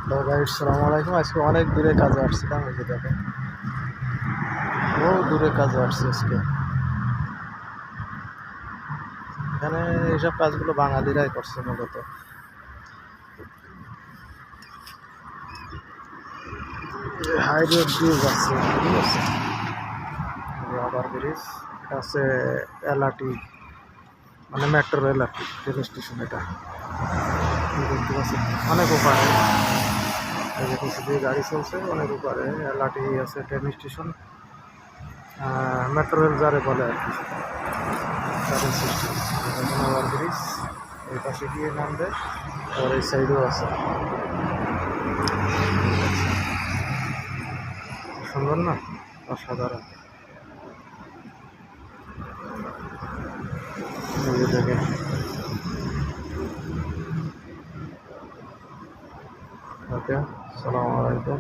তো গাইড সালাম আলাইকুম। আজকে অনেক দূরে কাজে আসছিলাম, এই যে দেখেন বহু দূরে কাজে আসছি আজকে। এখানে এইসব কাজগুলো বাঙালিরাই করছে মূলত। হাই রোড দিয়ে যাচ্ছে, ঠিক আছে, রাবার ব্রিজ। এটা হচ্ছে এলআরটি, মানে মেট্রো রেল আর কি, রেল স্টেশন। এটা দেখতে পাচ্ছেন অনেক ওপারে, এই যে কিছু দিয়ে গাড়ি চলছে অনেক ওপারে। এলআরটি আছে, ট্রেন স্টেশন, মেট্রো রেল যারে বলে আর কি, তাদের সিস্টেম। ওভার ব্রিজ এই পাশে গিয়ে নামবে, আর এই সাইডেও আছে। সুন্দর না, অসাধারণ। এই যে দেখেন, ওকে, সালাম আলাইকুম।